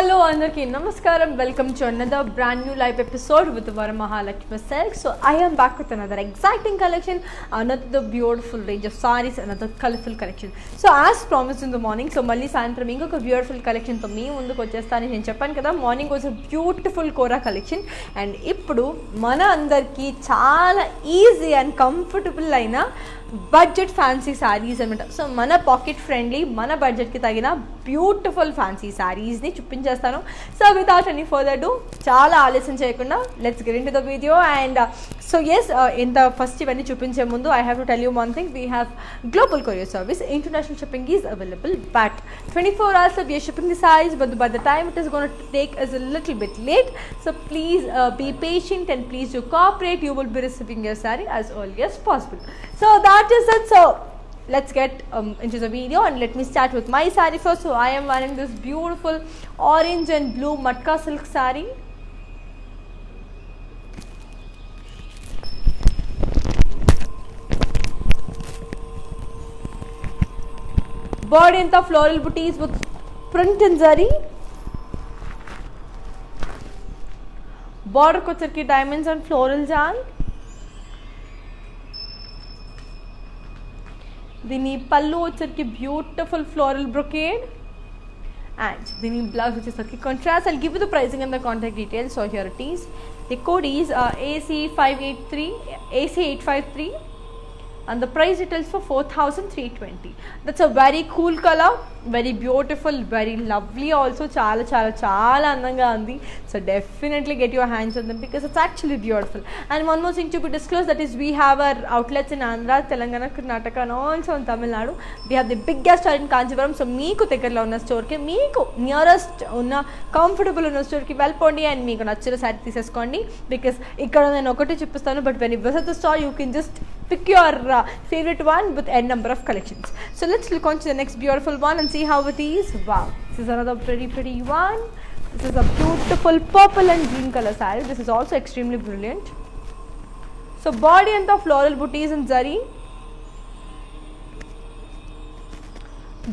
Hello, Andarki Namaskaram. Welcome to another brand new live episode with Varamahalakshmi Silk. So I am back with another exciting collection, another beautiful range of sarees, another colorful collection. So as promised in the morning, so Malli Santram inkoka beautiful collection to me munduku vachestani nenu cheppanu kada. Morning was a beautiful Kora collection and ippudu mana andarki chaala easy and comfortable aina budget fancy sarees anamata. So mana pocket friendly, mana budget ki tagina beautiful fancy sarees ni chuppinchestanu. So without any further ado, chaala aalasam cheyakunda let's get into the video. And so yes, in the first ivanni chuppinche mundu I have to tell you one thing. We have global courier service. International shipping is available, but 24 hours we are shipping the sarees, but by the time it is going to take us a little bit late. So please be patient and please do cooperate. You will be receiving your saree as early as possible. So that is it. So let's get into the video and let me start with my saree first. So I am wearing this beautiful orange and blue matka silk saree. Body and the floral booties with print and zari. Border kochirki diamonds and floral jal. Dini pallu వచ్చరికి beautiful floral brocade and dini blouse వచ్చేసరికి contrast. I'll give you the pricing and the contact details. So here it is. The code is AC853 and the price details for 4,320. That's a very cool color, very beautiful, very lovely also. Chaala andanga undi. So definitely get your hands on them because it's actually beautiful. And one more thing to be disclosed, that is we have our outlets in Andhra, Telangana, Karnataka and also in Tamil Nadu. We have the biggest store in Kanchipuram. So meeku దగ్గరలో ఉన్న store కి, మీకు nearest ఉన్న comfortable ఉన్న store కి వెళ్ళిపోండి and మీకు నచ్చిన సారీ తీసేసుకోండి. బికాస్ ఇక్కడ నేను ఒకటి చూపిస్తాను, but when you visit the store you can just pick your favorite one with a number of collections. So let's look on to the next beautiful one and see how it is. Wow, this is another pretty one. This is a beautiful purple and green color saree. This is also extremely brilliant. So body and the floral booties and zari.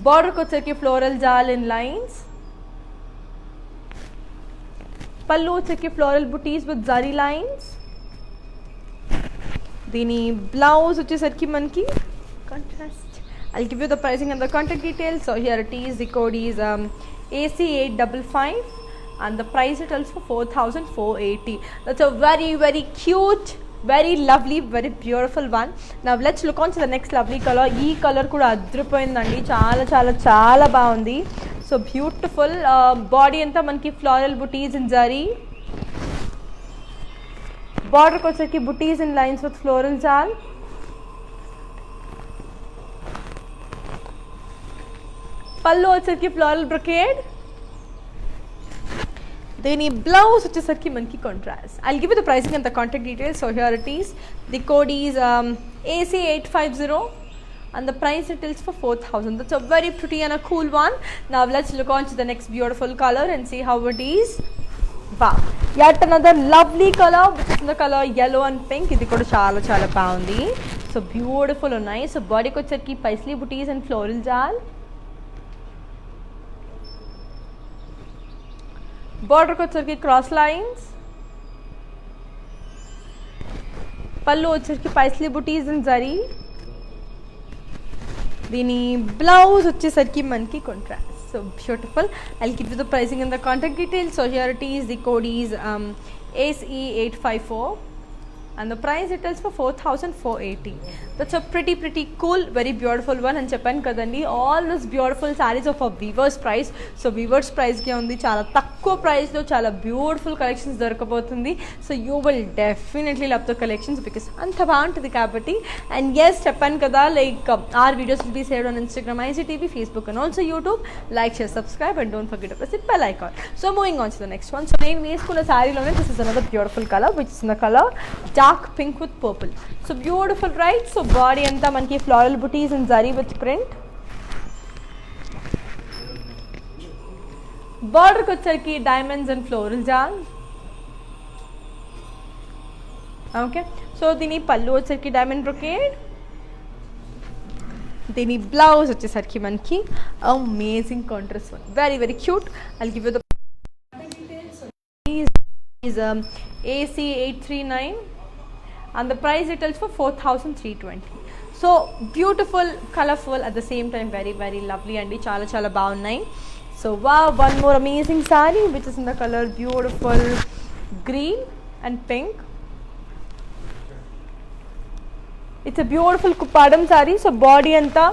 Border kochirki floral jal in lines. Pallu kochirki floral booties with zari lines. దీని blouse వచ్చేసరికి మనకి contrast. I'll give you the pricing and the contact details. So here it is. The code is AC855 and the price details for 4,480. That's a very cute, very lovely, very beautiful one. Now let's look on to the next lovely color. ఈ colour కూడా అద్రిపోయిందండి, చాలా బాగుంది. So beautiful. Body అంతా మనకి floral buttis in zari. Border kochirki booties in lines with floral jal. Pallu వచ్చేసరికి floral brocade. Then blouse వచ్చేసరికి మనకి contrast. I'll give you the pricing and the contact details. So here it is. The code is AC850 and the price details for 4,000. That's a very pretty and a cool one. Now let's look on to the next beautiful color and see how it is. Wow, yet another lovely color, which is the color yellow and pink. ఇది కూడా చాలా బాగుంది. So beautiful ఉన్నాయి. So బాడీకి వచ్చేసరికి Paisley బుటీస్ and floral జాల్. బార్డర్కి వచ్చేసరికి క్రాస్ లైన్స్. పళ్ళు వచ్చేసరికి పైస్లీ బుటీస్ అండ్ జరీ. దీని బ్లౌజ్ వచ్చేసరికి మనకి contrast. So beautiful. I'll give you the pricing and the contact details. So here it is. The code is ACE854 and the price details for 4,480. That's a pretty cool, very beautiful one. And చెప్పాను కదండి, all this beautiful sarees of a weaver's price. So weaver's price కి ఉంది, చాలా తక్కువ price లో చాలా beautiful collections దొరకబోతుంది. So you will definitely love the collections because అంత బాగుంటుంది కాబట్టి. అండ్ ఎస్ చెప్పాను కదా, like our videos will be saved on Instagram, IGTV, Facebook and also YouTube. Like, share, subscribe and don't forget to press the bell icon. So moving on to the next one. So నేను వేసుకున్న సారీలోనే this is another beautiful color, which is in the color dark pink with purple. So beautiful, right? So body అంతా మనకి floral booties and zari with print. Border వచ్చరికి diamonds and floral jal. Okay, so దీని పల్లు వచ్చరికి diamond brocade. దీని blouse వచ్చేసరికి మనకి amazing contrast one, very cute. I'll give you the AC839 and the price retails for 4,320. So beautiful, colorful, at the same time very very lovely and chala chala baagunnai. So wow, one more amazing saree which is in the color beautiful green and pink. It's a beautiful kuppadam saree. So body anta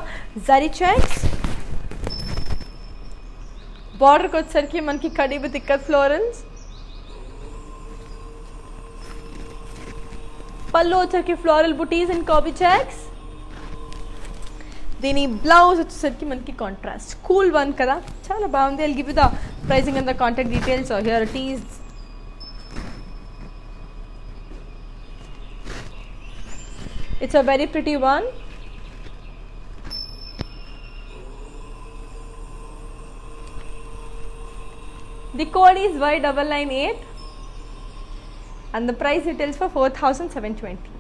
zari checks, border ko vachesariki manaki kadi with ikat florals, pallu vachesariki floral booties and curvy checks. దీని blouse వచ్చేసరికి మనకి contrast cool one కదా, చాలా బాగుంది. I'll give you the pricing and the contact details. So here it is. It's a very pretty one. The code is Y998 and the price retails for 4,720.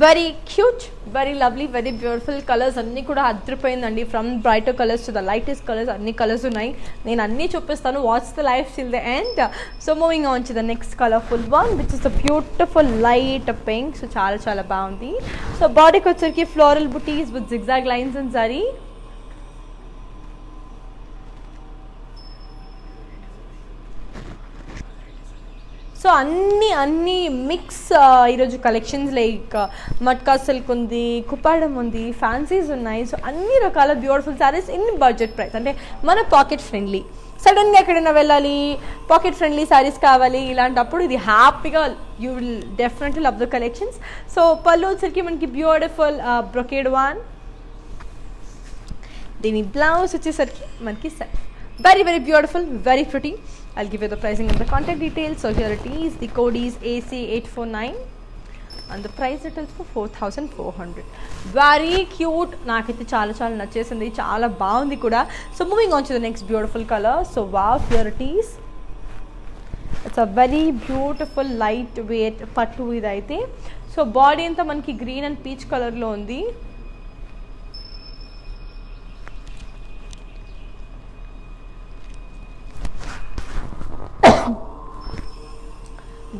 Very cute, very lovely, very beautiful colors. అన్నీ కూడా అద్రిపోయిందండి. From brighter colours to the lightest colours అన్ని colours ఉన్నాయి. నేను అన్నీ చూపిస్తాను. Watch the life till the end. So moving on to the next colourful one which is the beautiful light pink. So చాలా చాలా బాగుంది. సో బాడీకి వచ్చరికి ఫ్లోరల్ బుటీస్ with zigzag lines and zari. So అన్ని మిక్స్ ఈరోజు కలెక్షన్స్ లైక్ మట్కా సిల్క్ ఉంది, కుప్పాడం ఉంది, ఫ్యాన్సీస్ ఉన్నాయి. సో అన్ని రకాల beautiful saris in budget price, అంటే మన పాకెట్ ఫ్రెండ్లీ. సడన్గా ఎక్కడైనా వెళ్ళాలి, పాకెట్ ఫ్రెండ్లీ శారీస్ కావాలి, ఇలాంటప్పుడు ఇది హ్యాపీగా you will definitely love the collections. So పళ్ళు వచ్చరికి మనకి బ్యూటిఫుల్ బ్రొకేడ్ వన్. దీని బ్లౌజ్ వచ్చేసరికి మనకి set. Very very beautiful, very pretty. I'll give you the pricing and the contact details. So here it is. The code is AC849 and the price retails for 4,400. Very cute. నాకైతే చాలా చాలా నచ్చేసింది, చాలా బాగుంది కూడా. So moving on to the next beautiful color. So wow, here it is. It's a very beautiful light weight పట్టు ఇదైతే. So body అంతా మనకి గ్రీన్ అండ్ పీచ్ కలర్లో ఉంది.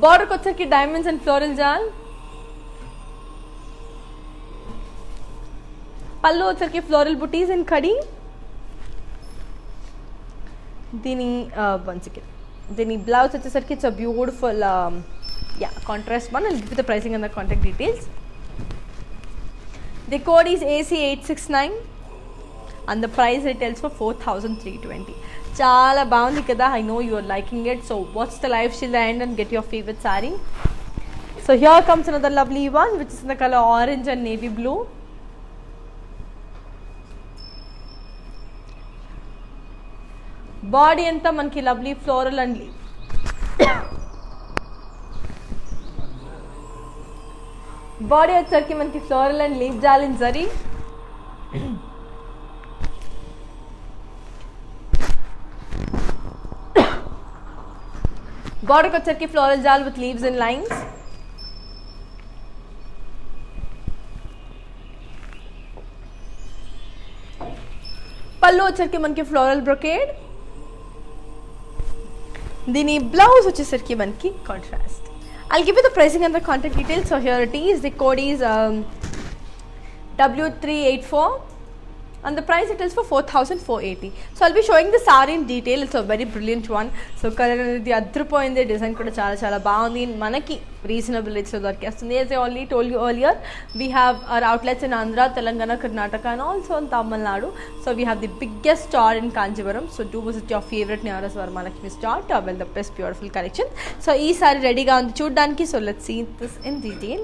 బార్డర్కి వచ్చరికి డైమండ్స్ అండ్ ఫ్లోరల్ జాల్. పళ్ళు వచ్చరికి ఫ్లోరల్ బుటీస్ అండ్ కడి. దీని దీని బ్లౌజ్ వచ్చేసరికి it's a beautiful contrast one. I'll give you the pricing and the contact details. The code is AC869 and the price retails for 4,320. చాలా బాగుంది కదా. I know you are liking it. So watch the live till the end and get your favorite saree. So here comes another lovely one which is in the color orange and navy blue. Body anta manki lovely floral and leaf. Body వచ్చరికి మనకి floral and leaf jaal in zari. బార్డర్కి వచ్చరికి floral jaal with leaves and lines. పళ్ళు వచ్చరికి మనకి floral brocade. దీని blouse వచ్చేసరికి మనకి contrast. I'll give you the pricing and the contact details. So here it is. The code is W384 and the price it is for 4,480. So I'll be showing the saree in detail. It's a very brilliant one. So color అనేది అద్రిపోయింది, design కూడా చాలా చాలా బాగుంది, మనకి reasonable రేట్స్లో దొరికేస్తుంది. As I already told you earlier, we have our outlets in Andhra, Telangana, Karnataka and also in Tamil Nadu. So we have the biggest store in Kanjivaram. So do visit your favorite nearest Varamalakshmi store to avail the best beautiful collection. So ఈ saree రెడీగా ఉంది చూడడానికి. So let's see this in detail.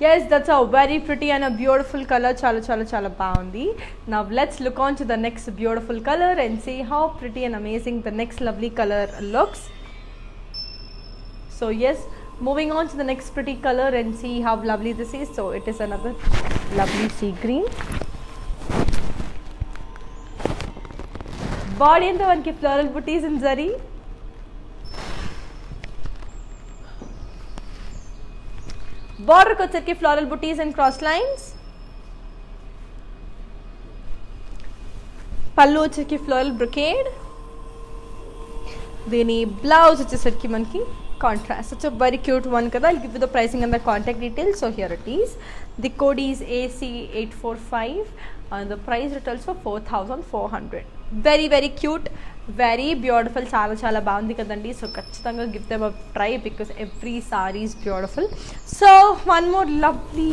Yes, that's a very pretty and a beautiful color. Chala baundi. Now let's look on to the next beautiful color and see how pretty and amazing the next lovely color looks. So yes, moving on to the next pretty color and see how lovely this is. So it is another lovely sea green. Body and the one ki floral booties in zari. Border ko వచ్చరికి floral booties and cross lines. పళ్ళు వచ్చరికి floral brocade. దీని blouse వచ్చేసరికి మనకి contrast. It's a very cute one kada. I'll give you the pricing and the contact details. So here it is. The code is AC845 and the price retails for 4,400. Very cute, very beautiful. చాలా బాగుంది కదండి. So ఖచ్చితంగా give them a try because every saree is beautiful. So one more lovely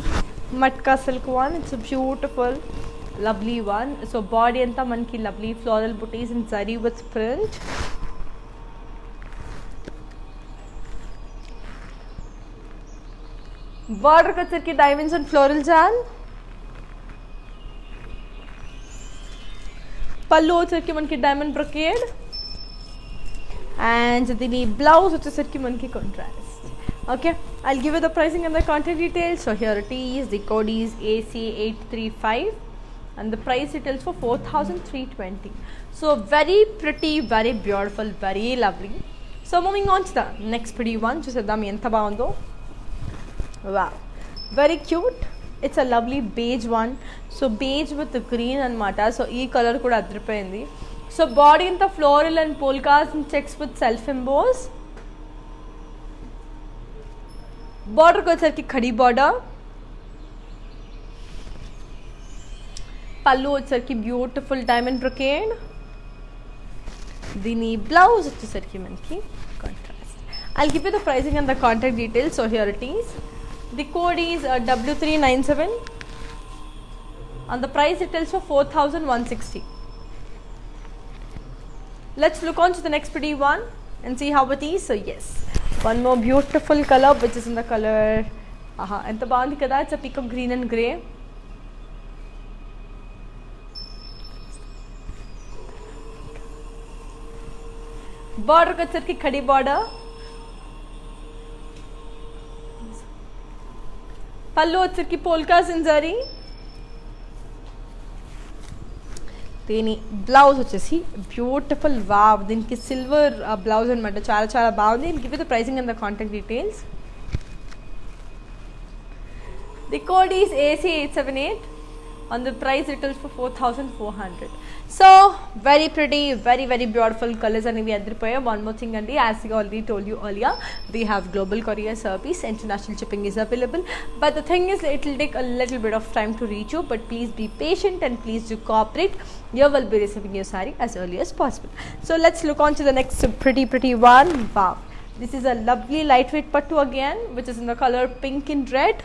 matka silk one. It's a beautiful lovely one. So body anta manki lovely floral booties in zari with print. Border ko వచ్చరికి diamonds and floral jal. పళ్ళు వచ్చరికి మనకి diamond brocade and దీని blouse వచ్చేసరికి మనకి contrast. Okay, I'll give you the pricing and the contact details. So here it is. The code is AC835 and the price details for 4,320. So very pretty, very beautiful, very lovely. So moving on to the next pretty one. చూసేద్దాం ఎంత బాగుందో. Wow, very cute. It's a lovely beige one. So beige with the green anamata. So ee color kuda adripoyindi. So body in the floral and polkas and checks with self emboss. Border ko వచ్చరికి khadi border. pallu వచ్చరికి beautiful diamond brocade. దీని blouse వచ్చేసరికి మనకి contrast. I'll give you the pricing and the contact details. So here it is. The code is W397 and the price it tells for 4,160. Let's look on to the next pretty one and see how it is. So yes, one more beautiful color which is in the color enta baagundi kada. It's a peacock green and grey. Border ko వచ్చరికి khadi border. పళ్ళు వచ్చరికి polkas in zari. దీని blouse వచ్చేసి beautiful. Wow, దీనికి silver blouse అనమాట. చాలా బాగుంది. Give you the pricing and the contact details. The code is AC878 and the price retails for 4,400. So very pretty, very beautiful colors and we adripoya. One more thing andi, as I already told you earlier, we have global courier service. International shipping is available, but the thing is it will take a little bit of time to reach you, but please be patient and please do cooperate. You will be receiving your saree as early as possible. So let's look on to the next pretty one. Wow, this is a lovely lightweight pattu again, which is in the color pink and red.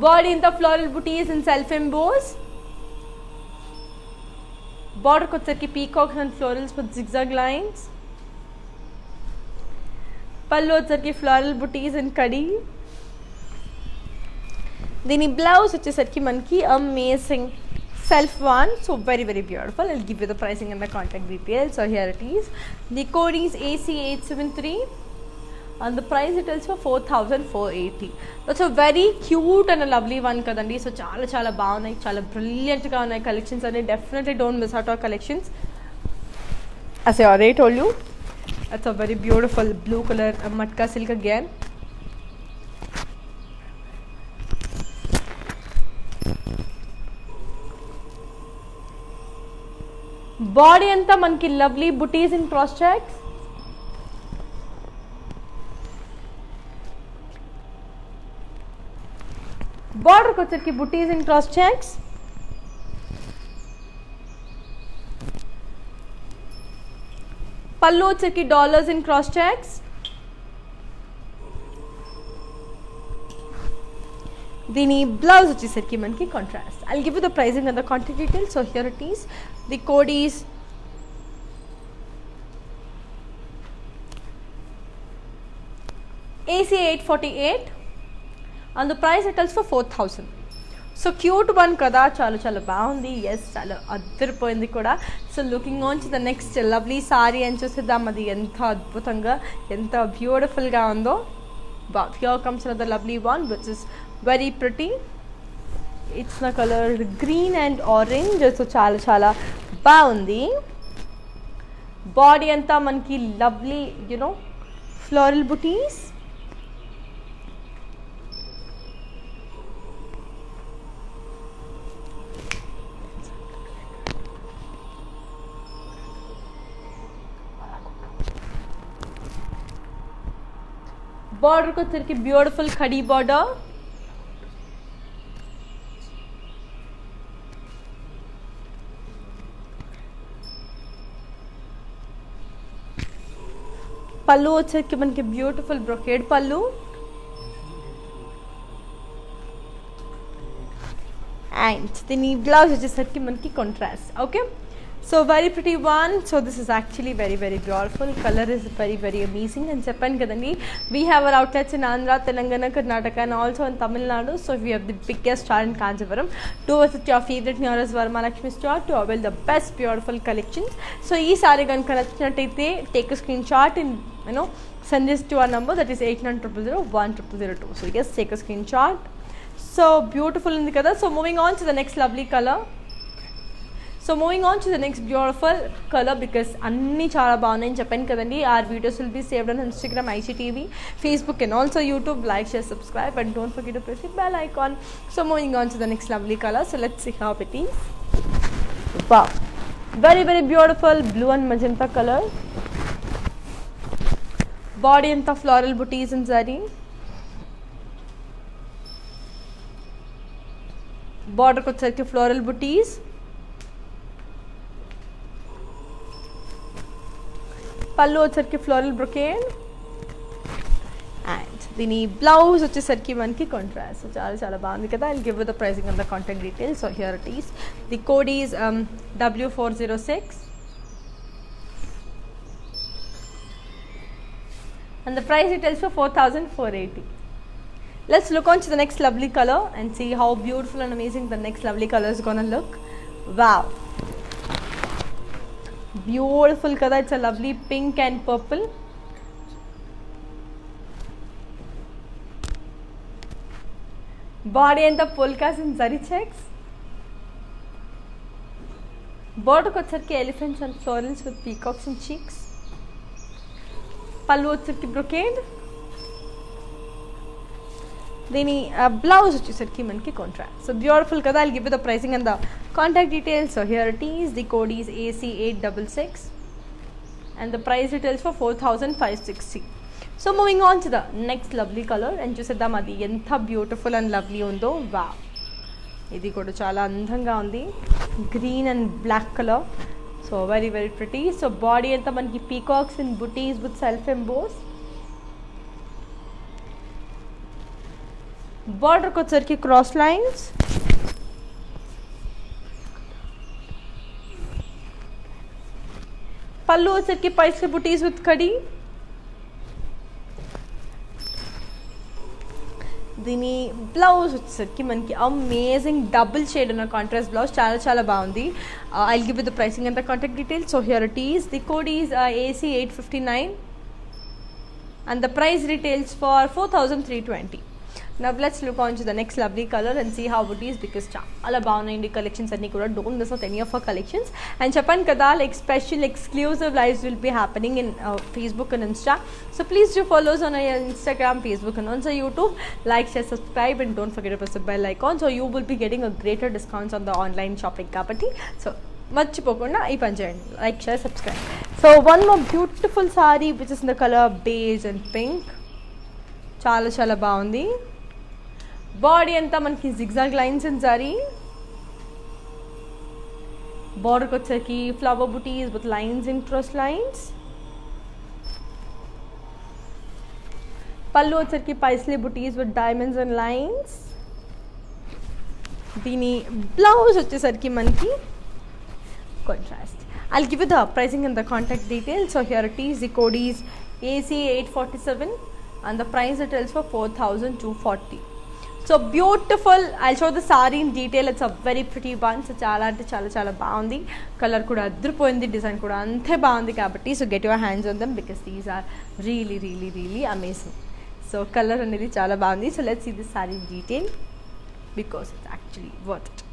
Body in the floral booties and self emboss. Border ko వచ్చరికి peacocks and florals with zigzag lines. పళ్ళు వచ్చరికి floral booties and kadi. దీని blouse వచ్చేసరికి మనకి amazing self one. So very beautiful. I'll give you the pricing and the contact details. So here it is. The code is AC873 and the price it is for 4,480. That's a very cute and a lovely one kadandi. So చాలా బాగున్నాయి, చాలా brilliant గా ఉన్నాయి collections and definitely don't miss out our collections. As I already told you, that's a very beautiful blue color matka silk again. Body anta manki lovely booties in cross checks. Border ko వచ్చరికి booties in cross checks. పళ్ళు వచ్చరికి dollars in cross checks. దీని blouse వచ్చేసరికి మనకి contrast. I'll give you the pricing and the contact details. So here it is. The code is AC 848 and the price it tells for 4,000. So cute one కదా, చాలా చాలా బాగుంది. Yes, చాలా అద్దరిపోయింది కూడా. So looking on to the next lovely sorry అని చూసేద్దాం. అది ఎంత అద్భుతంగా, ఎంత బ్యూటిఫుల్గా ఉందో. Here comes another lovely one which is very pretty. It's the colour green and orange. So చాలా చాలా బాగుంది. బాడీ అంతా మనకి లవ్లీ యునో ఫ్లోరల్ బుటీస్. बॉर्डर को तिरकी ब्यूटीफुल खड़ी बॉर्डर. పళ్ళు వచ్చేకి మనకి బ్యూటిఫుల్ బ్రొకేడ్ పళ్ళు. అండ్ దీని బ్లౌజ్ వచ్చేసరికి మనకి contrast. Okay, so very pretty one. So this is actually very very beautiful. Colour is very very amazing అని చెప్పాను కదండి. We have our outlets in Andhra, Telangana, Karnataka and also in Tamil Nadu. So we have the biggest store in Kanchipuram. To visit your favourite nearest Varamahalakshmi store to avail the best beautiful collections. So ఈ సారీ కనుక నచ్చినట్టయితే take screen shot in you know send this to our number, that is 8900010002. So yes, take a screenshot. So beautiful in the color. So moving on to the next lovely color. So moving on to the next beautiful color, because anni chaala baagunnai cheppanu kadandi. Our videos will be saved on Instagram, IGTV, Facebook and also YouTube. Like, share, subscribe and don't forget to press the bell icon. So moving on to the next lovely color. So let's see how it is. Wow, very very beautiful blue and magenta color. Body and the floral booties in zari. Border ko chal ke floral booties. పళ్ళు వచ్చేసరికి floral brocade. And దీని blouse వచ్చేసరికి మనకి contrast. చాలా చాలా బాగుంది కదా. I'll give the pricing and the contact details. So here it is. The code is W406 and the price it tells for 4,480. Let's look on to the next lovely color and see how beautiful and amazing the next lovely color is gonna look. Wow, beautiful color. It's a lovely pink and purple. Body and the polkas in zari checks. Border ko chal ke elephants and florals with peacocks and cheeks. పళ్ళు వచ్చేసరికి brocade. దీని blouse వచ్చేసరికి మనకి contrast. So beautiful కదా. I'll give you the pricing and the contact details. So here it is. The code is AC866 and the price it tells for 4,560. So moving on to the next lovely colour and చూసేద్దాం అది ఎంత beautiful and lovely ఉందో. వా, ఇది కూడా చాలా అందంగా ఉంది. Green and black colour. So very very pretty. So body anta manki peacocks and booties with self embossed. Border ko sarki cross lines. pallu sarki paisley booties with kadi. దీని blouse వచ్చేసరికి మనకి అమేజింగ్ డబుల్ షేడ్ ఉన్న contrast blouse. చాలా చాలా బాగుంది. I'll give you the pricing and the contact details. So here it is. The code is AC859 and the price retails for 4,320. Now let's look on to the next lovely color and see how it is, because చాలా బాగున్నాయండి collections అన్నీ కూడా. Don't miss out any of our collections. And చెప్పాను కదా, like special exclusive lives will be happening in Facebook and Insta. So please do follow us on our Instagram, Facebook and also YouTube. Like, share, subscribe and don't forget to press the bell icon. So you will be getting a greater discounts on the online shopping కాబట్టి. So మర్చిపోకుండా ఈ పని చేయండి. Like, share, subscribe. So one more beautiful sari which is in the colour beige and pink. చాలా చాలా బాగుంది. Body అంతా మనకి జిగ్జాగ్ లైన్స్ అండ్ జరీ. బార్డర్కి వచ్చేసరికి flower buttis with lines in cross lines. పళ్ళు వచ్చేసరికి Paisley buttis with diamonds and lines. దీని బ్లౌజ్ వచ్చేసరికి మనకి contrast. I'll give you the pricing and the contact details. So here it is. The code is AC847 and the price retails for 4,240. So beautiful. I'll show the saree in detail. It's a very pretty one. So చాలా అంటే చాలా చాలా బాగుంది. Colour కూడా అద్రిపోయింది, design కూడా అంతే బాగుంది కాబట్టి so get your hands on them because these are really amazing. So colour అనేది చాలా బాగుంది. So let's see this sari in detail because it's actually worth it.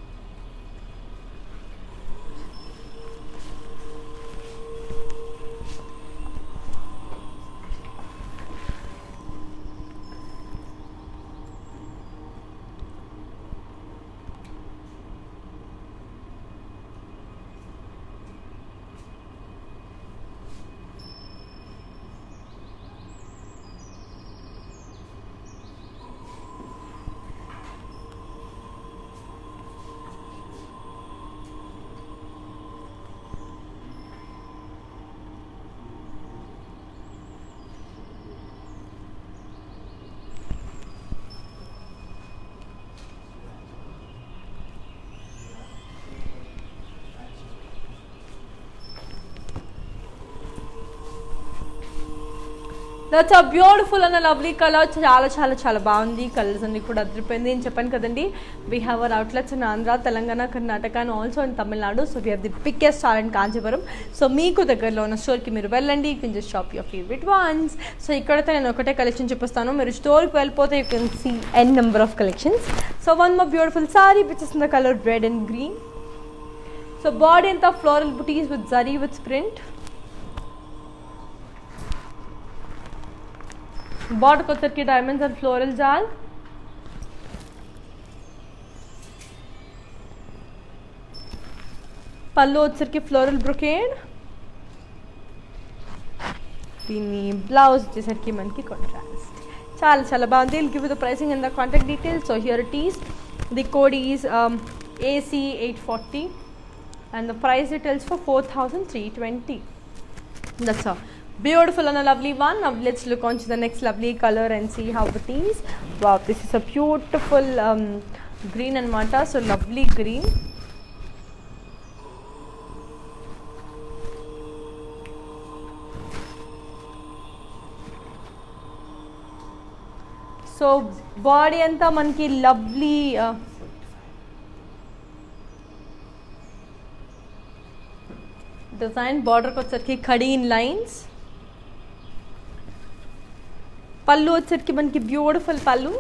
That's a beautiful and lovely colour. చాలా చాలా చాలా బాగుంది. కలర్స్ అన్ని కూడా అదిరిపోయింది. నేను చెప్పాను కదండి, we have our outlets in Andhra, Telangana, Karnataka and also in Tamil Nadu. So we have the biggest store in Kanchipuram. So మీకు దగ్గరలో ఉన్న స్టోర్కి మీరు వెళ్ళండి. You can just shop your favourite ones. So ఇక్కడైతే నేను ఒకటే కలెక్షన్ చూపిస్తాను. మీరు స్టోర్కి వెళ్ళిపోతే you can see n number of collections. So one more beautiful sari which is in the colour red and green. So body అంతా ఫ్లోరల్ బుటీస్ with zari with print. Border को की डायमंड्स एंड फ्लोरल जाल. పళ్ళు వచ్చరికి ఫ్లోరల్ బ్రొకేడ్. దీని blouse వచ్చేసరికి మనకి కాంట్రాస్ట్. చాలా చాలా బాగుంది. Will give you the pricing and the contact details. So here it is. The code is AC840 and the price details for 4,320. That's all. Beautiful and a lovely one. Now let's look on to the next lovely color and see how it is. Wow, this is a beautiful green and mata. So lovely green. So body anta manki lovely design. Border ko sarki khadi in lines. పళ్ళు వచ్చేసరికి మనకి beautiful పళ్ళు.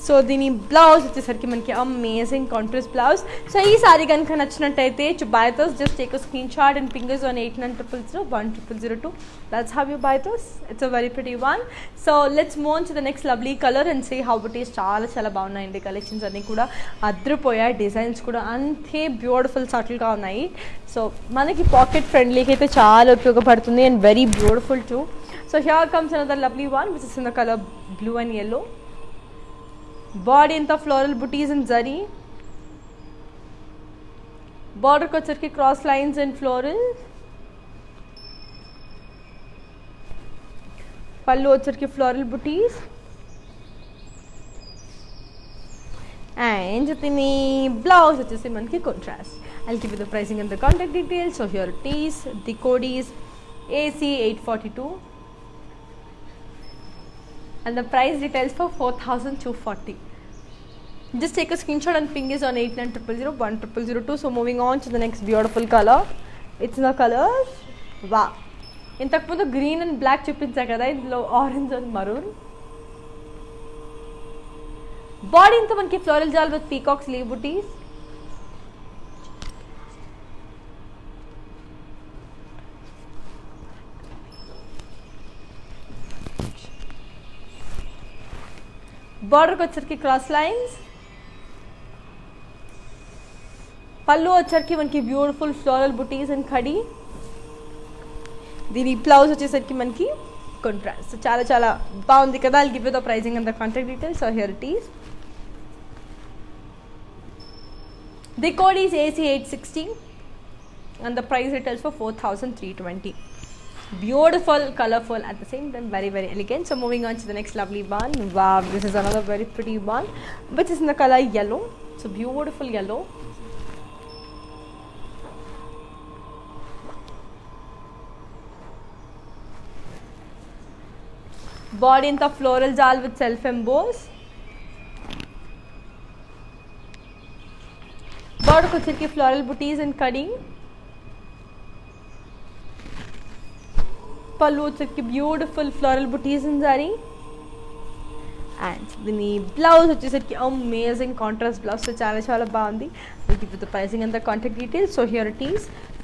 So దీని blouse వచ్చేసరికి మనకి amazing contrast blouse. So ఈ సారీ కనుక నచ్చినట్టయితే to buy those just take a screen shot and ping us on 8900010002. That's how you buy those. It's a very pretty one. So let's move on to the next lovely colour and see how it is. చాలా చాలా బాగున్నాయండి collections అన్నీ కూడా అద్రిపోయాయి. Designs కూడా అంతే beautiful సటిల్గా ఉన్నాయి. So మనకి pocket ఫ్రెండ్లీకి అయితే చాలా ఉపయోగపడుతుంది and very beautiful two. So here comes another lovely one which is in the color blue and yellow. Body in the floral booties and zari. Border ko charki cross lines and floral. Pallu charki floral booties. And the blouse which is in contrast. I'll give you the pricing and the contact details. So here it is. The code is AC842. And the price details for 4,240. Just take a screenshot and ping is on 8900010002. So moving on to the next beautiful color. It's in the color wow. ఇంతకు ముందు green and black చూపించా కదా, ఇందులో orange and maroon. Body ఇంత మనకి floral jaal with peacocks leave బుటీస్. బార్డర్కి వచ్చరికి cross lines. పళ్ళు వచ్చరికి మనకి beautiful floral buttis and khadi. దీని బ్లౌజ్ వచ్చేసరికి మనకి కాంట్రాస్ట్. చాలా చాలా బాగుంది కదా. I'll give you the pricing and the contact details. So here it is. The code is AC860 and the price retails for 4,320. Beautiful, colorful, at the same time very very elegant. So moving on to the next lovely one. Wow, this is another very pretty one which is in the color yellow. So beautiful yellow. Body in the floral jal with self emboss. Border को सिर्फ floral booties and cutting. Pallu सिर्फ beautiful floral booties and zari. And the blouse వచ్చేసరికి amazing contrast blouse so చాలా చాలా బాగుంది. We'll give you the pricing and the contact details. So here it is.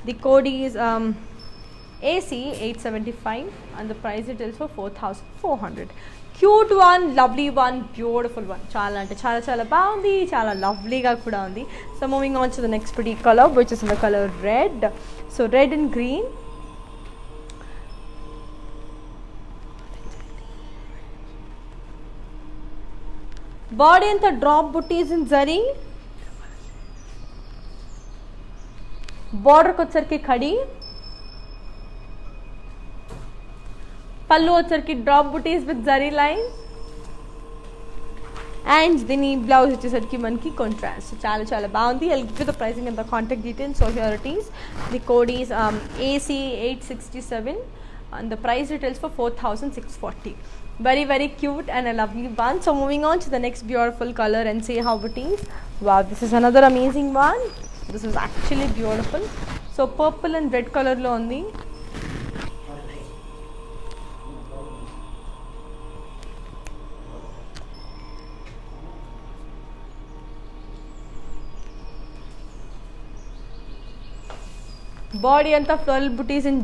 The code is AC 875 and the price details for 4400. Cute one, lovely one, beautiful one. చాలా అంటే చాలా చాలా బాగుంది, చాలా లవ్లీగా కూడా ఉంది. So moving on to the next pretty color which is in the color red. So red and green. Body and the drop booties in zari. Border को వచ్చరికి खड़ी. పల్లు వచ్చరికి drop buttis with zari line and దీని blouse వచ్చేసరికి మనకి contrast చాలా చాలా బాగుంది. I'll give you the pricing and the contact details. So here it is. The code is AC 867 and the price details for 4640. Very very cute and a lovely one. So moving on to the next beautiful color and see how it is. Wow, this is another amazing one. This is actually beautiful. So purple and red color lo undi. Body anta floral booties in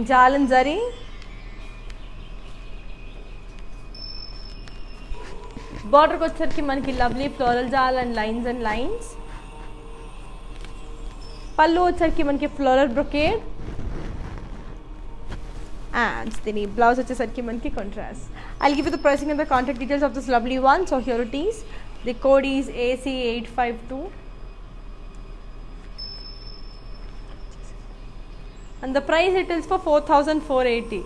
jal and zari. Border ko వచ్చరికి మనకి lovely floral jal and lines. పల్లు వచ్చరికి మనకి floral brocade and the blouse వచ్చేసరికి మనకి contrast. I'll give you the pricing and the contact details of this lovely one. So here it is. The code is AC 852 and the price it is for 4480.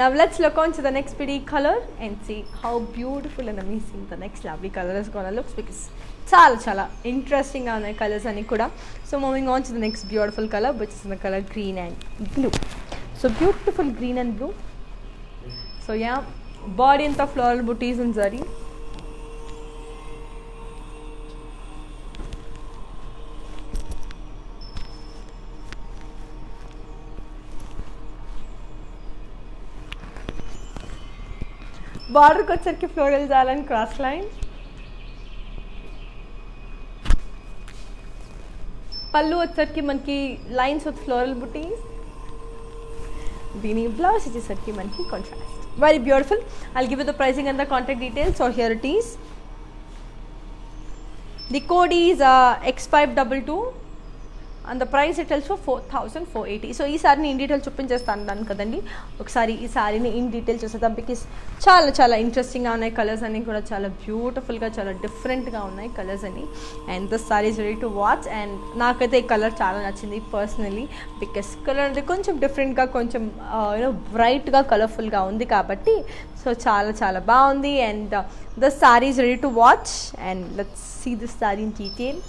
Now let's look on to the next pretty color and see how beautiful and amazing the next lovely color is gonna look, because chala chala interesting ga unnai colors ani kuda. So moving on to the next beautiful color which is in the color green and blue. So beautiful green and blue. So yeah, body in the floral booties and zari. Border को వచ్చరికి floral jal and cross line. పల్లు వచ్చరికి మనకి lines with floral booties. దీని blouse వచ్చేసరికి మనకి contrast. Very beautiful. I'll give you the pricing and the contact details. So here it is. The code is X522 and the price it tells for 4480. So ఈ సారీని in detail చూపించేస్తాను కదండి. ఒకసారి ఈ సారీని ఇన్ డీటెయిల్ చూసేద్దాం, because చాలా చాలా ఇంట్రెస్టింగ్గా ఉన్నాయి కలర్స్ అన్నీ కూడా, చాలా బ్యూటిఫుల్గా చాలా డిఫరెంట్గా ఉన్నాయి కలర్స్ అని. And this sari is ready to watch. And నాకైతే ఈ కలర్ చాలా నచ్చింది పర్సనలీ, బికాస్ కలర్ అనేది కొంచెం డిఫరెంట్గా, కొంచెం యూనో బ్రైట్గా కలర్ఫుల్గా ఉంది కాబట్టి సో చాలా చాలా బాగుంది. And this sari is ready to watch and let's see this sari in detail.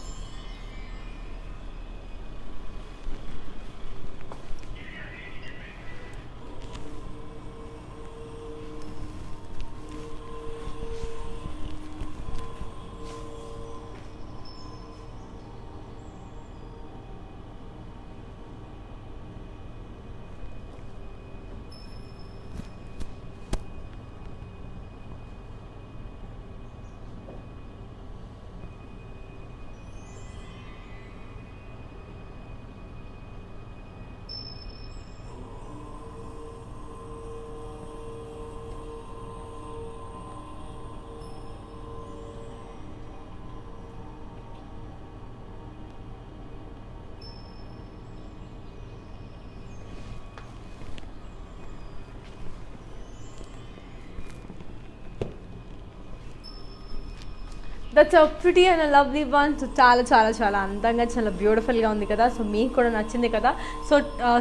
That's a pretty and a lovely one. So చాలా చాలా చాలా అందంగా చాలా బ్యూటిఫుల్గా ఉంది కదా. సో మీకు కూడా నచ్చింది కదా. సో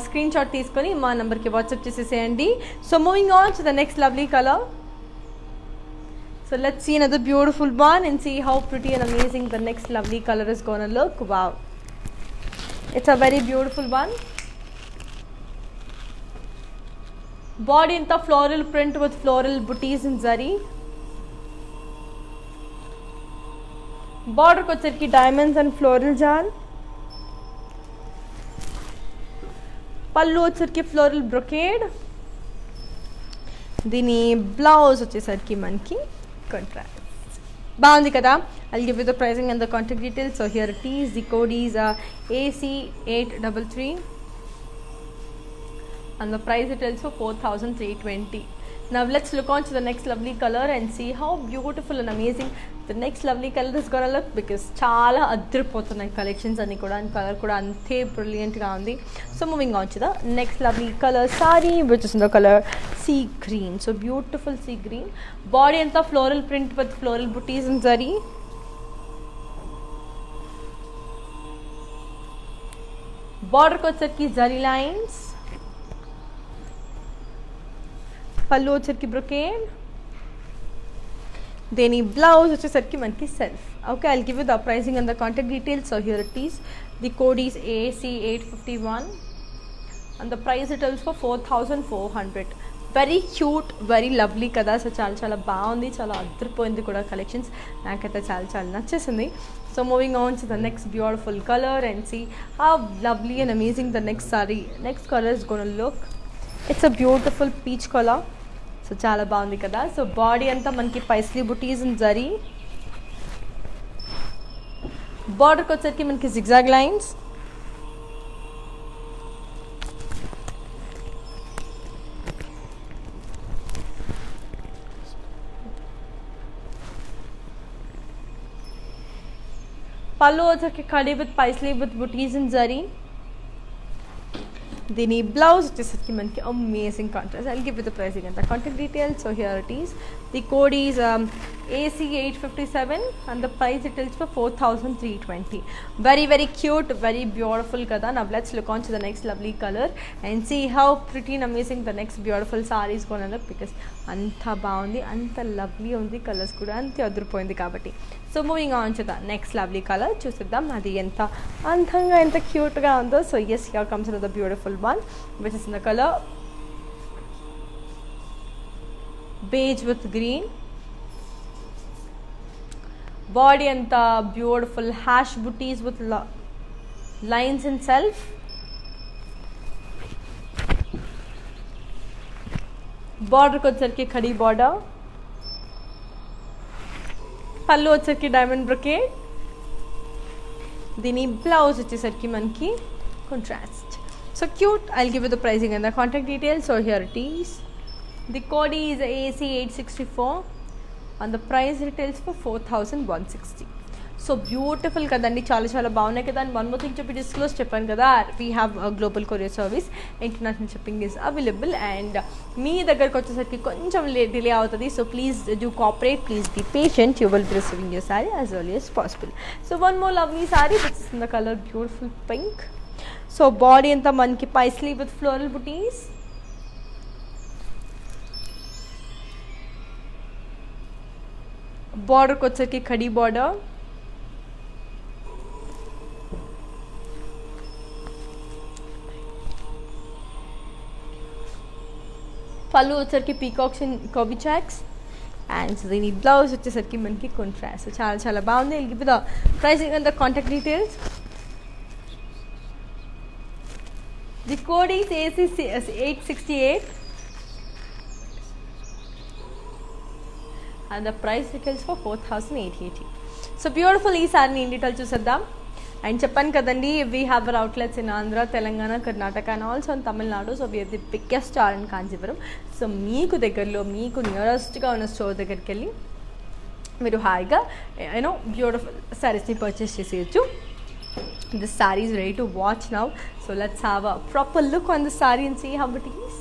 స్క్రీన్ షాట్ తీసుకొని మా నెంబర్కి వాట్సాప్ చేసేసేయండి. So moving on to the next lovely colour. So let's see another beautiful one and see how pretty and amazing the next lovely color is gonna look. Wow. It's a very beautiful one. Body anta floral print with floral booties in zari. Border kocherki diamonds and floral jal. పళ్ళు వచ్చేసరికి floral brocade. దీని blouse వచ్చేసరికి మనకి contrast. బాగుంది కదా. I'll give you the pricing and the contact details. So here it is. The code is AC833 and the price it is for 4,320. Now let's look on to the next lovely color and see how beautiful and amazing the next lovely color is gonna look, because చాలా అద్రిపోతున్నాయి collections అన్ని కూడా, and colour కూడా అంతే బ్రిలియంట్గా ఉంది. So moving on to the next lovely colour sorry which is the colour sea green. So beautiful sea green. Body అంతా floral print with floral buttis in zari. బార్డర్కి వచ్చేసరికి zari lines. పళ్ళు వచ్చేసరికి బ్రొకేడ్. దేని బ్లౌజ్ వచ్చేసరికి మనకి self. Okay, I'll give you the pricing and the contact details. So here it is. The code is AC851 and the price it is for 4,400. Very cute, very lovely కదా. So చాలా చాలా బాగుంది, చాలా అద్దరిపోయింది కూడా collections. నాకైతే చాలా చాలా నచ్చేసింది. So moving on to the next beautiful colour and see how lovely and amazing the next sari. Next colour is gonna look. It's a beautiful peach colour. So చాలా బాగుంది కదా. సో బాడీ అంతా మనకి పైస్లీ బుటీస్ ఇన్ జరీ. బార్డర్కి వచ్చేసరికి మనకి zigzag lines. పళ్ళు వచ్చేసరికి khadi with Paisley with buttis in zari. దీని బ్లౌజ్ వచ్చేసరికి మనకి amazing contrast. I'll give you the pricing and the contact details. So here it is. The code is AC857 and the price it is for 4,320. Very very cute, very beautiful kada. Now let's look on to the next lovely color and see how pretty and amazing the next beautiful saree is gonna look, because anta baagundi, anta lovely undi, colors kuda ante aduripoyindi kabatti. So moving on to the next lovely color, chuseddam adi enta andhanga enta cute ga undo. So yes, here comes another beautiful one which is in the color beige with green. Body and the beautiful hash booties with lines in self. Border ko వచ్చేసరికి khadi border. పళ్ళు వచ్చేసరికి diamond brocade. దీని blouse వచ్చేసరికి మనకి contrast. So cute. I'll give you the pricing and the contact details. So here it is. The code is AC864 and the price retails for 4,160. So beautiful కదండి, చాలా చాలా బాగున్నాయి కదా. అండ్ వన్ మోర్ థింగ్ చెప్పి disclose చెప్పాను కదా, we have global courier service, international shipping is available. And మీ దగ్గరకు వచ్చేసరికి కొంచెం డిలే అవుతుంది. So please do cooperate, please be patient. You will be receiving your sari as early as possible. So one more lovely sari which is in the colour beautiful pink. So body అంతా మనకి Paisley with floral బుటీస్. బార్డర్కి వచ్చేసరికి khadi border. పళ్ళు వచ్చేసరికి peacocks and curvy checks. And దీని blouse వచ్చేసరికి మనకి contrast. చాలా చాలా బాగుంది. I'll give you the pricing and the contact details. The code is AC868 and the price retails for 4,880. So beautiful ఈ సారీని ఇన్ డీటెయిల్ చూసేద్దాం. అండ్ చెప్పాను కదండి, we have our outlets in Andhra, Telangana, Karnataka and also in Tamil Nadu. So we are the biggest store in Kanchipuram. So మీకు దగ్గరలో, మీకు నియరెస్ట్గా ఉన్న store దగ్గరికి వెళ్ళి మీరు హాయిగా యూనో బ్యూటిఫుల్ సారీస్ని పర్చేస్ చేసేయచ్చు. This saree is ready to watch now. So let's have a proper look on the saree and see how it is.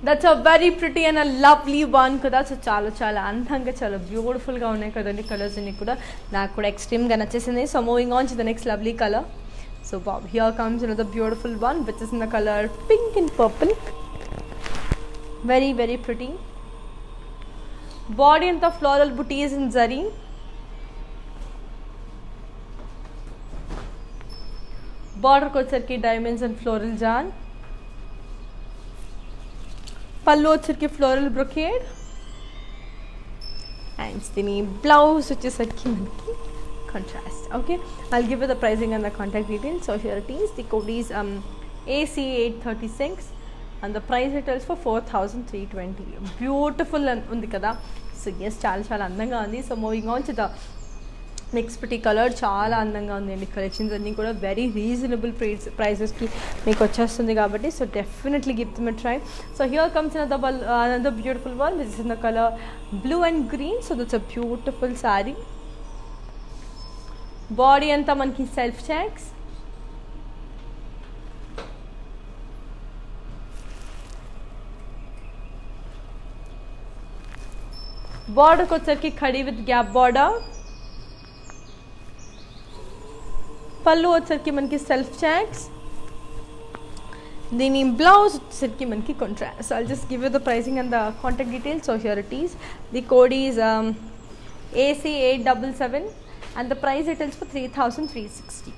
That's a very pretty and a lovely one కదా. So చాలా చాలా అందంగా చాలా బ్యూటిఫుల్గా ఉన్నాయి కదండి colours అన్ని కూడా. నాకు కూడా ఎక్స్ట్రీమ్గా నచ్చేసింది. So moving on to the next lovely colour. So here comes another beautiful one which is in the color pink and purple. Very very pretty. Body and the floral booties in zari. Border వచ్చరికి diamonds and floral jaan. పళ్ళు వచ్చరికి floral brocade and దీని blouse వచ్చేసరికి మనకి contrast. Okay, I'll give the pricing and the contact details. So here it is. The code is AC836 and the price details for 4320. Beautiful ఉంది కదా. So yes, చాలా చాలా అందంగా ఉంది. So moving on to the next ప్రతి colour. చాలా అందంగా ఉందండి కలెక్షన్స్ అన్నీ కూడా. వెరీ రీజనబుల్ ప్రైసెస్కి మీకు వచ్చేస్తుంది కాబట్టి so definitely give them a try. So here comes another beautiful one which is in the color blue and green. So that's a beautiful saree. Body అంతా మనకి సెల్ఫ్ చెక్స్. బార్డర్కి వచ్చరికి khadi with gap border. Pallu వచ్చరికి మనకి self checks. దీని blouse వచ్చరికి మనకి contrast. So I'll just give you the pricing and the contact details. So here it is. The code is AC877 and the price details for 3360.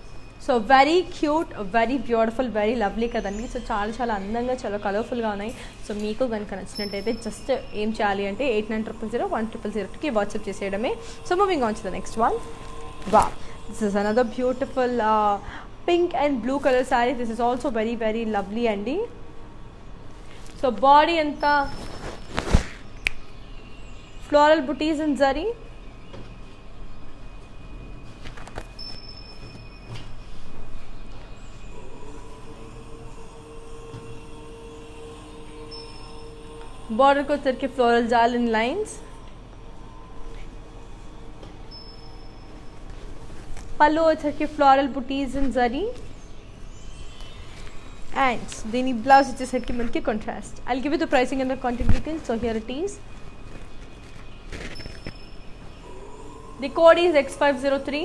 So very cute, very beautiful, very lovely కదండి. So చాలా చాలా అందంగా చాలా కలర్ఫుల్గా ఉన్నాయి. So మీకు కనుక నచ్చినట్టయితే జస్ట్ ఏం చేయాలి అంటే 8900010002కి వాట్సాప్ చేసేయడమే. So moving on to the next one. వా, this is another beautiful pink and blue color saree. This is also very very lovely andi. So body anta floral booties in zari. Border ko tarke floral jal in lines. పళ్ళు వచ్చరికి floral buttis in zari and దీని blouse వచ్చేసరికి మనకి contrast. I'll give you the pricing and the contact details. So here it is. The code is X503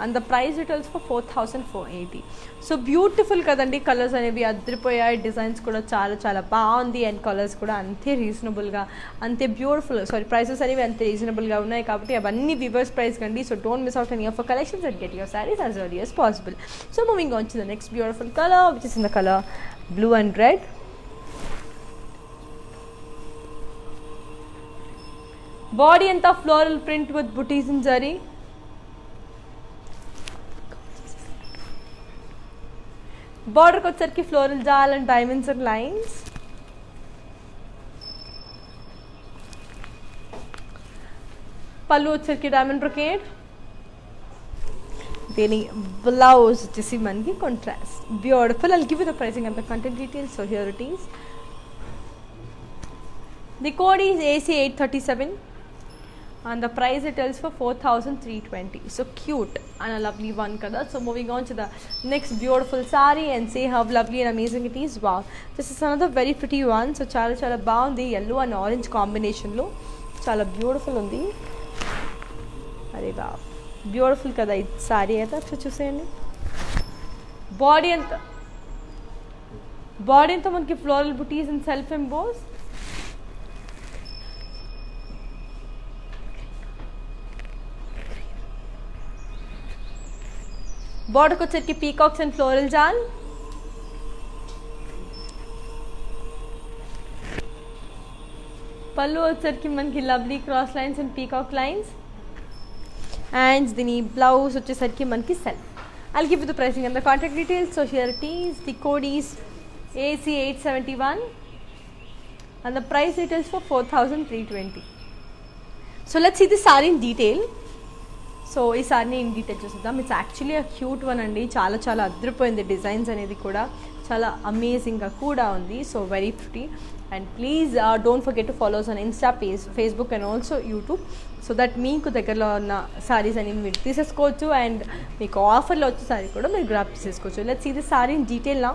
and the price details for 4480. So beautiful కదండి colours అనేవి, అదిరిపోయాయి. Designs కూడా చాలా చాలా బాగుంది and colours కూడా అంతే రీజనబుల్గా, అంతే బ్యూటిఫుల్. ప్రైసెస్ అనేవి అంతే రీజనబుల్గా ఉన్నాయి కాబట్టి అవన్నీ వివర్స్ ప్రైస్ కండి. So don't miss out any of collections and get your saris as early as possible. So moving on to the next beautiful colour which is in the colour blue and red. Body అంతా floral print with buttis in zari. బార్డర్కి వచ్చరికి floral జాల్ and diamonds and lines. పళ్ళు వచ్చరికి diamond brocade. దీని blouse వచ్చేసి మనకి contrast. Beautiful. I'll give you the pricing and the contact details. So here it is. The code is AC837 and the price it tells for 4320. So cute and a lovely one kada. So moving on to the next beautiful saree and see how lovely and amazing it is. Wow, this is another very pretty one. So chala chala baagundi, yellow and orange combination lo chala beautiful undi. Are wow, beautiful kada ee saree aita. So chuseyandi. Body anta manki floral booties and self embossed. బోర్డర్కి వచ్చరికి peacocks and floral జాల్. పళ్ళు వచ్చరికి మనకి lovely cross lines and peacock lines and దీని blouse వచ్చేసరికి మనకి self. I'll give you the pricing and the contact details. So here it is. The code is AC871 and the price details for 4320. So let's see the saree in detail. So ఈ సారీని in detail చూద్దాం. It's actually a cute one అండి. చాలా చాలా అదిరిపోయింది. Designs అనేది కూడా చాలా అమేజింగ్గా కూడా ఉంది. So very pretty and please don't forget to follows on Insta Facebook and also YouTube. So that మీకు దగ్గరలో ఉన్న సారీస్ అనేవి మీరు తీసేసుకోవచ్చు అండ్ మీకు ఆఫర్లో వచ్చే సారీ కూడా మీరు గ్రాప్ చేసేసుకోవచ్చు. Let's see the sari in detail now.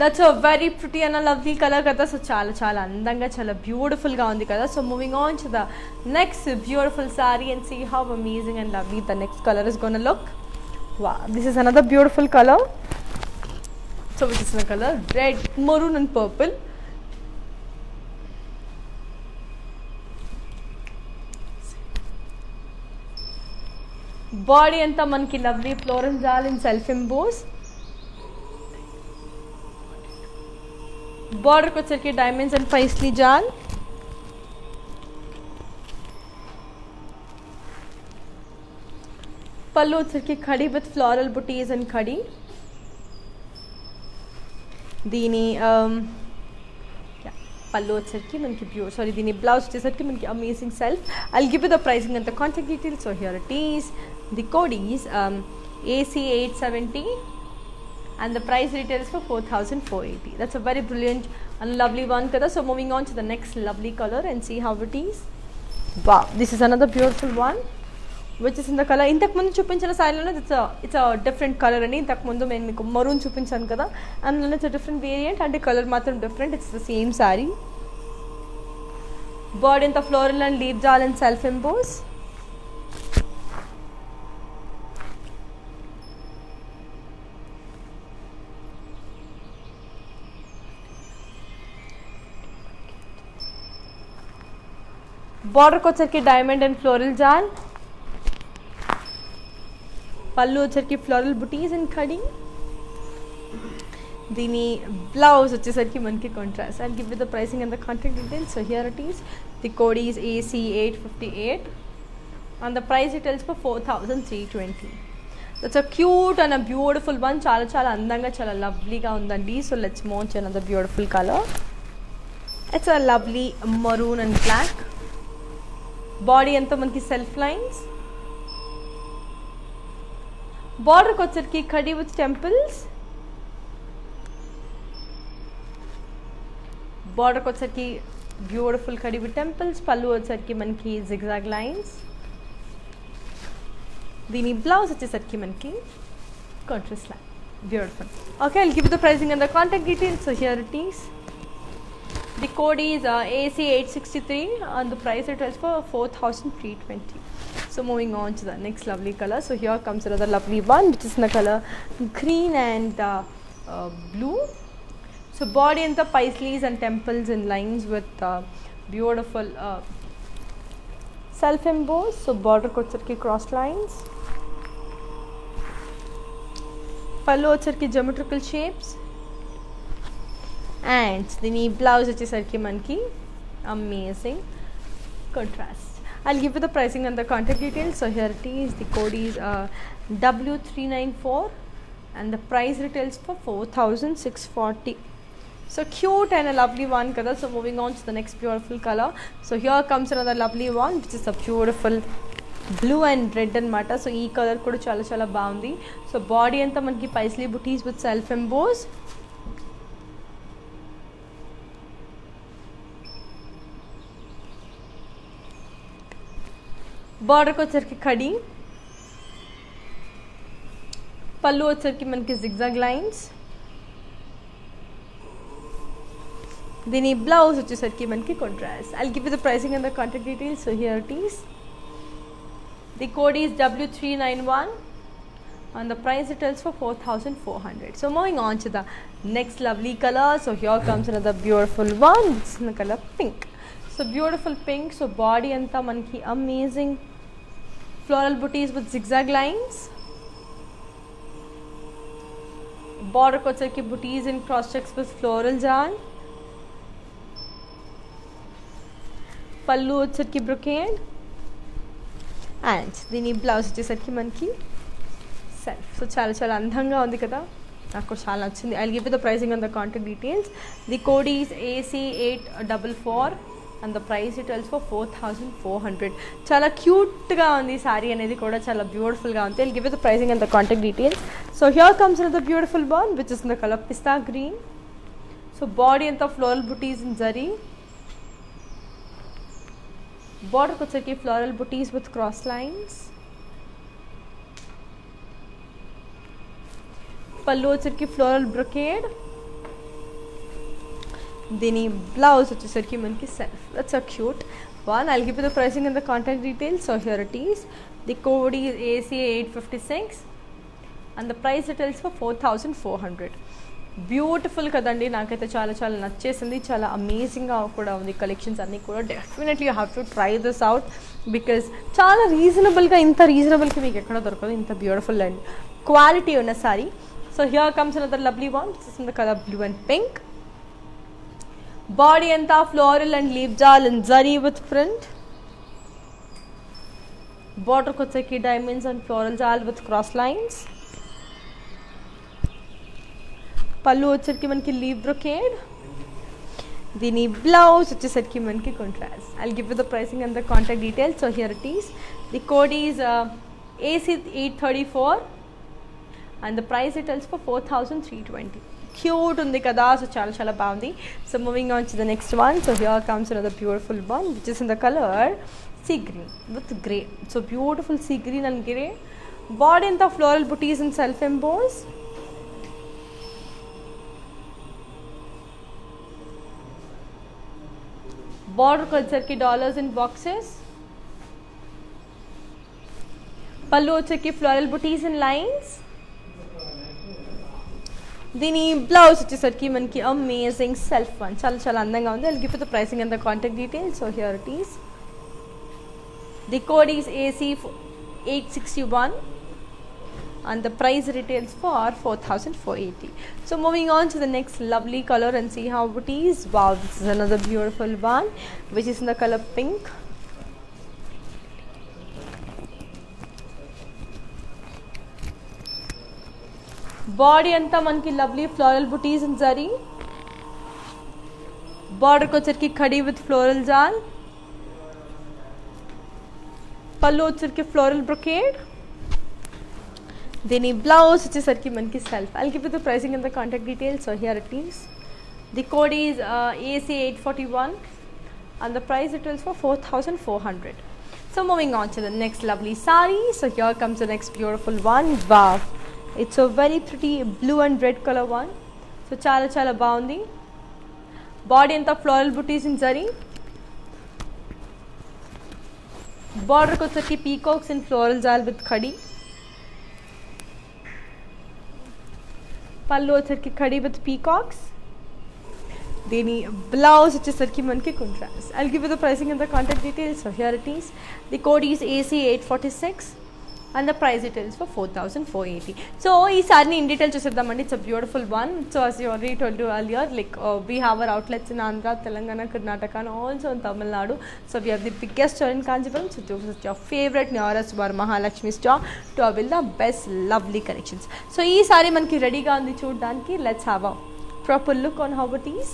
That's a very pretty and lovely colour కదా. సో చాలా చాలా అందంగా చాలా బ్యూటిఫుల్గా ఉంది కదా. So moving on to the next beautiful sari and see how amazing and lovely the next colour is gonna look. Wow, this is another beautiful color. So which is the color red, maroon and purple. Body anta manki lovely floral jal in self emboss. Border ko chirki diamonds and paisley jal. పళ్ళు వచ్చరికి khadi with floral buttis and khadi. దీని పళ్ళు వచ్చరికి మనకి దీని blouse వచ్చేసరికి మనకి amazing self. I'll give you the pricing and the contact details. So here it is. The code is AC870 and the price retails for 4,480. That's a very brilliant and lovely one kada. So moving on to the next lovely color and see how it is. Wow, this is another beautiful one which is in the color ఇంతకు ముందు చూపించిన సారీలోనే it's a different colour అండి. ఇంతకు ముందు నేను మీకు maroon చూపించాను కదా, అందులోనే ఇట్స్ డిఫరెంట్ వేరియంట్ అంటే కలర్ మాత్రం different. It's the same sari. Bird ఇంత floral and leaf jaal and self emboss. బార్డర్కి వచ్చరికి డైమండ్ అండ్ ఫ్లోరల్ జాల్. పళ్ళు వచ్చరికి ఫ్లోరల్ బుటీస్ అండ్ ఖడీ. దీని బ్లౌజ్ వచ్చేసరికి మనకి contrast. I'll give you the pricing and the contact details. So here it is. The code is AC858 and the price details for 4,320. That's a cute and a beautiful one. చాలా చాలా అందంగా చాలా లవ్లీగా ఉందండి. So let's move to another beautiful color. It's a lovely maroon and black. Body అంతా మనకి self lines. బార్డర్కి వచ్చరికి khadi with temples. బార్డర్కి వచ్చరికి బ్యూటిఫుల్ ఖడీ విత్ టెంపుల్స్. పళ్ళు వచ్చరికి మనకి జిగ్జాగ్ లైన్స్. దీని బ్లౌజ్ వచ్చేసరికి మనకి contrast line. Beautiful. Okay, I'll give the pricing and the contact details. So here it is. The code is AC863 and the price it is for 4,320. So moving on to the next lovely color. So here comes another lovely one which is in the color green and blue. So body and the paisleys and temples and lines with beautiful self emboss. So border kochirki cross lines. Pallu వచ్చరికి geometrical shapes. And దీని blouse వచ్చేసరికి మనకి amazing contrast. I'll give you the pricing and the contact details. So here it is. The code is W394 and the price retails for 4,640. So cute and a lovely one kada. So moving on to the next beautiful color. So here comes another lovely one which is a beautiful blue and red anamata. So ee color kuda chala chala baagundi. So body anta manaki paisley booties with self emboss. బార్డర్కి వచ్చరికి ఖడీ. పళ్ళు వచ్చరికి మనకి zigzag lines. దీని blouse వచ్చేసరికి మనకి contrast. I'll give you the pricing and the contact details. So here it is. The code is W391 and the price it is for 4,400. So moving on to the next lovely color. So here comes another beautiful one. It's in the color pink. So beautiful pink. So body anta manki amazing floral booties with zigzag lines. Border kochaki booties in cross checks with floral jal. Pallu వచ్చరికి brocade and దీని blouse వచ్చేసరికి మనకి self. So చాలా చాలా అందంగా ఉంది కదా, నాకు చాలా నచ్చింది. I'll give you the pricing and the contact details. The code is AC844 and the price it is for 4,400. చాలా క్యూట్గా ఉంది సారీ అనేది కూడా చాలా బ్యూటిఫుల్గా ఉంది. I'll give you the pricing and the contact details. So here comes another beautiful one which is in the color pista green. So body and the floral booties in zari. Border వచ్చరికి floral booties with cross lines. పళ్ళు వచ్చరికి floral brocade. దీని blouse వచ్చేసరికి మనకి self. That's a cute one. I'll give you the pricing and the contact details. So here it is. The code is ACA856 and the price details for 4400. Beautiful కదండి, నాకైతే చాలా చాలా నచ్చేసింది. చాలా అమేజింగ్గా కూడా ఉంది కలెక్షన్స్ అన్నీ కూడా. Definitely you have to try this out because చాలా రీజనబుల్గా, ఇంత రీజనబుల్కి మీకు ఎక్కడ దొరకదు ఇంత బ్యూటిఫుల్ అండ్ క్వాలిటీ ఉన్న sari. So here comes another lovely one. This is in the colour blue and pink. Body అంతా floral and leaf jaal and zari with print. బార్డర్కి వచ్చేకి diamonds and floral jaal with cross lines. పళ్ళు వచ్చేసరికి మనకి లీవ్ బ్రొకేడ్. దీని blouse వచ్చేసరికి మనకి contrast. I'll give you the pricing and the contact details. So here it is. The code is AC834 and the price details for 4320. Cute ఉంది కదా, so చాలా చాలా బాగుంది. So moving on to the next one. So here comes another beautiful one which is in the colour sea green with grey. So beautiful sea green and grey. Body అంతా floral buttis and self emboss. బార్డర్కి వచ్చరికి dollars and boxes. పళ్ళు వచ్చరికి floral buttis and lines. దీని blouse వచ్చేసరికి మనకి amazing self one. చాలా చాలా అందంగా ఉంది. I'll give you the pricing and the contact details. So here it is. The code is AC861 and the price retails for 4480. So moving on to the next lovely color and see how it is. Wow, this is another beautiful one which is in the color pink. Body anta manki lovely floral booties and zari. Border ko వచ్చరికి khadi with floral jal. పళ్ళు వచ్చరికి floral brocade. దీని blouse వచ్చేసరికి మనకి self. I'll give you the pricing and the contact details. So here it is. The code is AC841 and the price details for 4400. So moving on to the next lovely sorry. So here comes the next beautiful one. Wow, it's a very pretty blue and red colour one. So చాలా చాలా బాగుంది. Body అంతా floral buttis in zari. బార్డర్కి వచ్చరికి peacocks and floral jaal with khadi. పళ్ళు వచ్చరికి khadi with peacocks. దీని blouse వచ్చేసరికి మనకి contrast. I'll give you the pricing and the contact details. So here it is. The code is AC846 and the price details for 4480. So ఈ సారీని in detail చూసేద్దామండి. It's a beautiful one. So as you already told you earlier, like we have our outlets in Andhra, Telangana, Karnataka and also in Tamil Nadu. So we have the biggest store in Kanchipuram. So to visit your favorite nearest Varamahalakshmi store to avail the best lovely collections. So ఈ sorry మనకి రెడీగా ఉంది చూడడానికి. Let's have a proper look on how it is.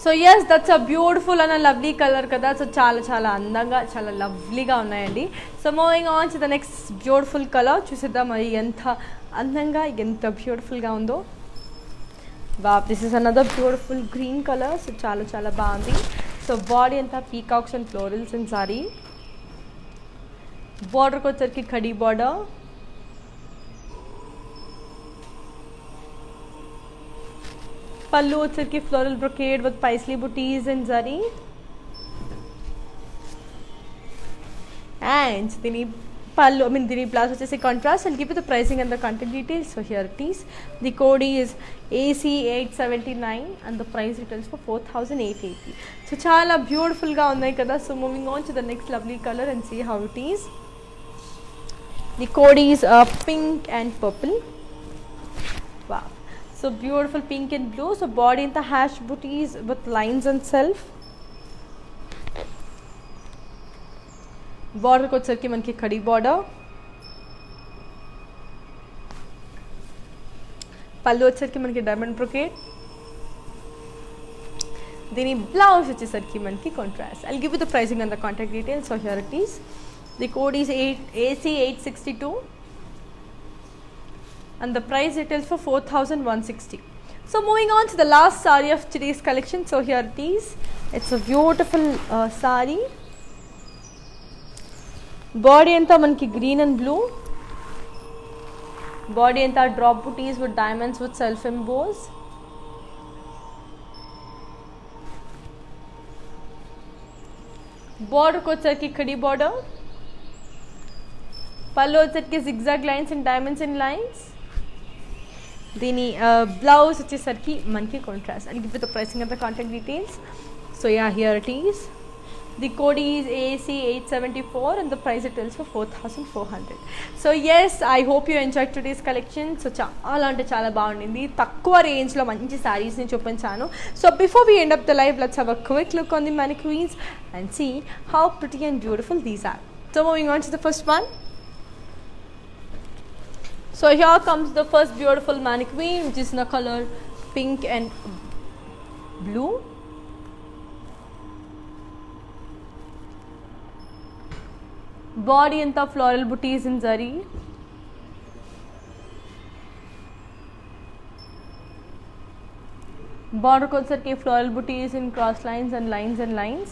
So yes, that's a beautiful and lovely colour కదా. So చాలా చాలా అందంగా చాలా లవ్లీగా ఉన్నాయండి. So moving on to the next beautiful colour చూసేద్దాం. మరి ఎంత అందంగా ఎంత బ్యూటిఫుల్గా ఉందో. Wow, this is another beautiful green colour. So చాలా చాలా బాగుంది. సో బాడీ అంతా peacocks and florals and sorry. బార్డర్కి వచ్చరికి ఖడీ బార్డర్. పళ్ళు వచ్చరికి ఫ్లోరల్ బ్రొకేడ్ విత్ పైస్లీ బుటీస్ అండ్ జరీ. అండ్ దీని pallu, I mean the blouse which is a contrast. I'll give you the pricing and the contact details. So here it is. The code is AC879 and the price retails for 4,880. So chala beautiful ga unnai kada. So moving on to the next lovely color and see how it is. The code is pink and purple. Wow, so beautiful pink and blue. So body in the hash booties with lines and self. Border को వచ్చరికి మనకి khadi border. పల్లు వచ్చరికి మనకి diamond brocade. దీని blouse వచ్చేసరికి మనకి contrast. I'll give you the pricing and the contact details. So here it is. The code is AC862 and the price retails for 4,160. So moving on to the last saree of today's collection. So here it is. It's a beautiful saree. Body anta manki green and blue. Body anta drop booties with diamonds with self emboss. Border ko వచ్చరికి khadi border. Pallu వచ్చరికి zigzag lines and diamonds in lines. Dini blouse వచ్చేసరికి మనకి contrast. I'll give you the pricing and the contact details. So yeah, here it is. The code is AC874 and the price it tells for 4,400. So yes, I hope you enjoyed today's collection. So chaala ante chaala baagundindi, takkuva range lo manchi sarees ni chupinchanu. So before we end up the live, let's have a quick look on the mannequins and see how pretty and beautiful these are. So moving on to the first one. So here comes the first beautiful mannequin, which is in the color pink and blue. Body anta floral booties in zari. Border ko వచ్చరికి floral booties in cross lines and lines.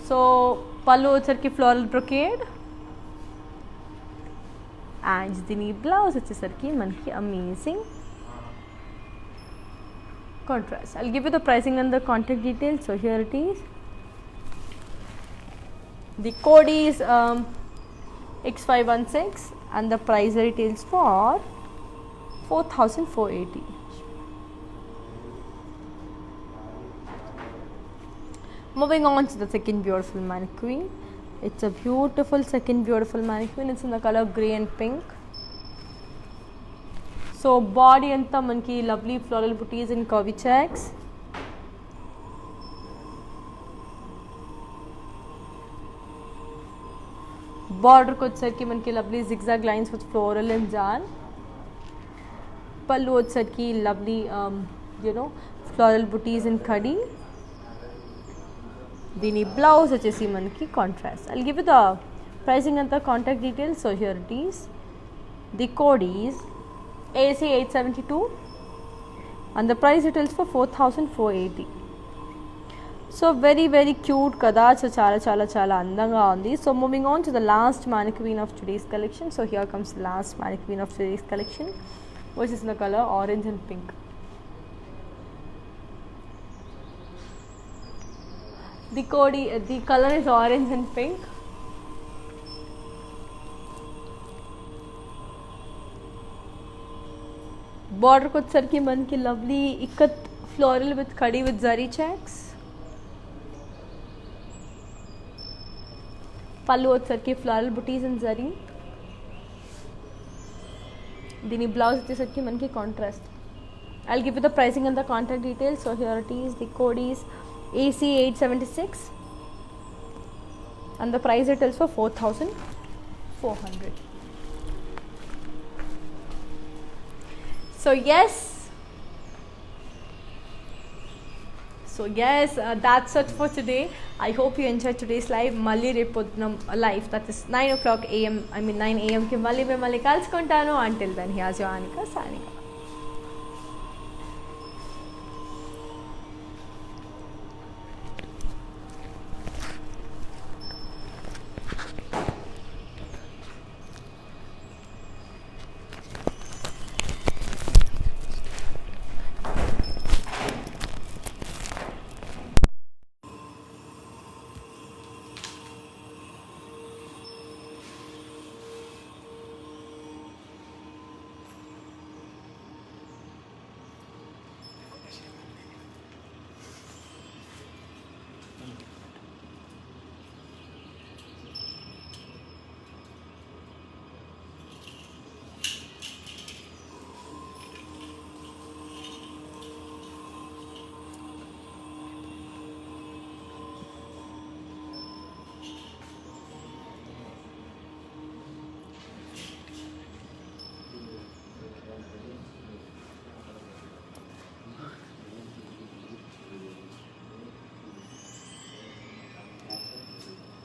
So pallu వచ్చరికి floral brocade and దీని blouse వచ్చేసరికి మనకి amazing contrast. I'll give you the pricing and the contact details. So here it is. The code is X516 and the price retails for 4,480. Moving on to the second beautiful mannequin. It's a beautiful second beautiful mannequin. It's in the color grey and pink. So body anta manki lovely floral booties in curvy checks. Border ko వచ్చరికి మనకి lovely zigzag lines with floral and jan. Pallu వచ్చరికి lovely floral booties in khadi. దీని blouse వచ్చేసి మనకి contrast. I'll give you the pricing and the contact details. So here it is. The code is AC872 and the price retails for 4,480. So very cute kada. So chala andanga undi. So moving on to the last mannequin of today's collection. So here comes the last mannequin of today's collection, which is in the color orange and pink. The color is orange and pink. Border ko వచ్చరికి మనకి lovely ikat floral with khadi with zari checks. Pallu వచ్చరికి floral booties and zari. దీని blouse వచ్చేసరికి మనకి contrast. I'll give you the pricing and the contact details. So here it is. The code is AC876 and the price it tells for 4,400. So yes, that's it for today. I hope you enjoyed today's live. Malli repodna live, that is 9 o'clock AM, 9 AM ki malli me kalchukontanu. Until then, here's your Anika signing off.